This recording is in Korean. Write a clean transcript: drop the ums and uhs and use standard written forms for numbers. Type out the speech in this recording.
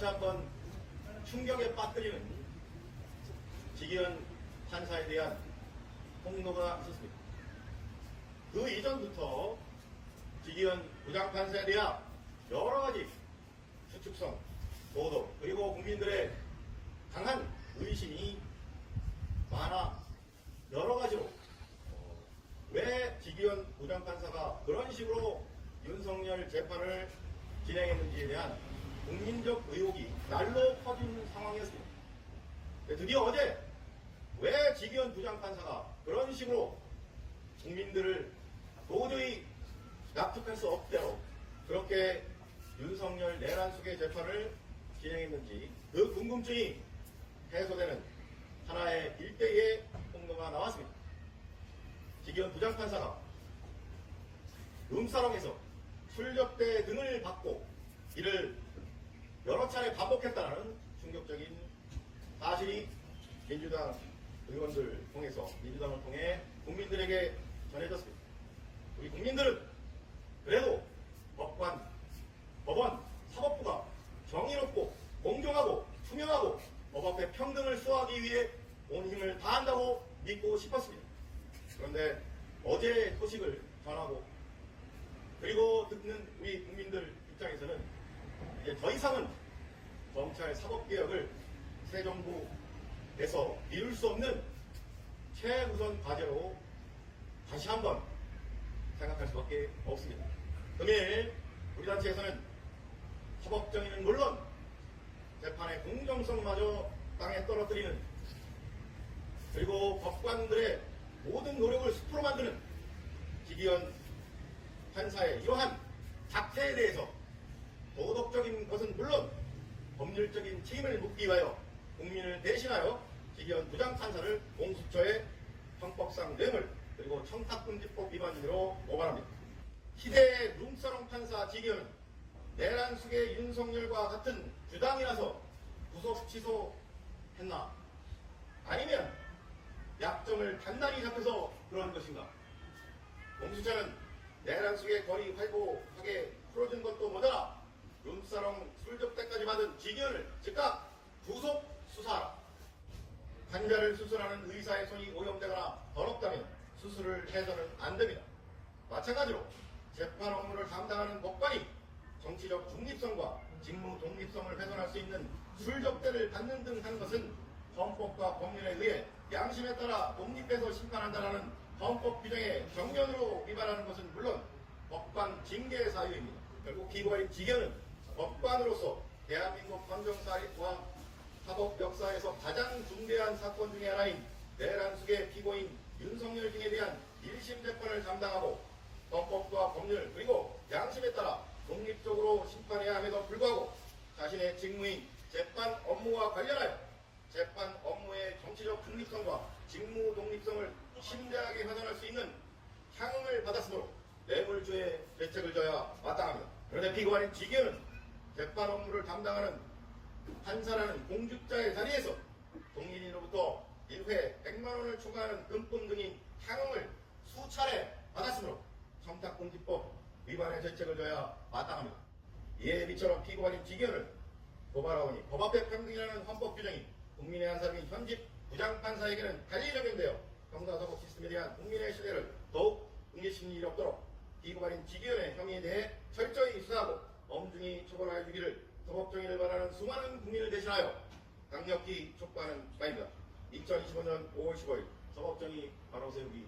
다시 한번 충격에 빠뜨리는 지기현 판사에 대한 폭로가 있었습니다. 그 이전부터 지기현 부장판사에 대한 여러 가지 추측성, 보도, 그리고 국민들의 강한 의심이 많아 여러 가지로 왜 지기현 부장판사가 그런 식으로 윤석열 재판을 진행했는지에 대한 국민적 의혹이 날로 퍼지는 상황이었습니다. 드디어 어제 왜 지기현 부장판사가 그런 식으로 국민들을 도저히 납득할 수 없대로 그렇게 윤석열 내란숙의 재판을 진행했는지 그 궁금증이 해소되는 하나의 일대의 폭로가 나왔습니다. 지기현 부장판사가 룸사롱에서 술접대 등을 받고 이를 여러 차례 반복했다는 충격적인 사실이 민주당 의원들 통해서 민주당을 통해 국민들에게 전해졌습니다. 우리 국민들은 그래도 법관, 법원, 사법부가 정의롭고 공정하고 투명하고 법 앞에 평등을 수호하기 위해 온 힘을 다한다고 믿고 싶었습니다. 그런데 어제 소식을 전하고 그리고 듣는 우리 국민들 입장에서는 이제 더 이상은 검찰 사법개혁을 새 정부에서 미룰 수 없는 최우선 과제로 다시 한번 생각할 수밖에 없습니다. 금일 우리 단체에서는 사법정의는 물론 재판의 공정성마저 땅에 떨어뜨리는 그리고 법관들의 모든 노력을 숲으로 만드는 지기현 판사의 이러한 작태에 대해서 도덕적인 것은 물론 법률적인 책임을 묻기 위하여 국민을 대신하여 지기현 부장판사를 공수처의 형법상 뇌물 그리고 청탁금지법 위반으로 고발합니다. 희대의 룸사롱 판사 지기현은 내란숙의 윤석열과 같은 주당이라서 구속 취소했나? 아니면 약점을 단단히 잡혀서 그런 것인가? 공수처는 내란숙의 거리 활보하게 풀어준 것도 모자라 룸사롱 술접대까지 받은 지기현을 즉각 구속 수사하라. 환자를 수술하는 의사의 손이 오염되거나 더럽다면 수술을 해서는 안 됩니다. 마찬가지로 재판 업무를 담당하는 법관이 정치적 중립성과 직무 독립성을 훼손할 수 있는 술접대를 받는 등 하는 것은 헌법과 법률에 의해 양심에 따라 독립해서 심판한다는 헌법 규정에 정면으로 위반하는 것은 물론 법관 징계 사유입니다. 결국 피고인 지기현은 법관으로서 대한민국 헌정사와 사법 역사에서 가장 중대한 사건 중의 하나인 내란숙의 피고인 윤석열 등에 대한 1심 재판을 담당하고 헌법과 법률 그리고 양심에 따라 독립적으로 심판해야 함에도 불구하고 자신의 직무인 재판 업무와 관련하여 재판 업무의 정치적 중립성과 직무 독립성을 심대하게 훼손할 수 있는 향응을 받았으므로 뇌물죄의 대책을 져야 마땅합니다. 그런데 피고인 지기현은 재판 업무를 담당하는 판사라는 공직자의 자리에서 동인으로부터 1회 100만 원을 초과하는 금품 등인 향응을 수차례 받았으므로 청탁금지법 위반의 대책을 져야 마땅합니다. 이에 비처럼 피고인 지기현을 고발하오니 법 앞에 평등이라는 헌법 규정이 국민의 한 사람인 현직 부장판사에게는 달리 적용되어 형사사법 시스템에 대한 국민의 신뢰를 더욱 응해시키는 일이 없도록 피고발인 지기현의 혐의에 대해 철저히 수사하고 엄중히 처벌하여 주기를 사법정의를 바라는 수많은 국민을 대신하여 강력히 촉구하는 바입니다. 2025년 5월 15일 사법정의 바로 세우기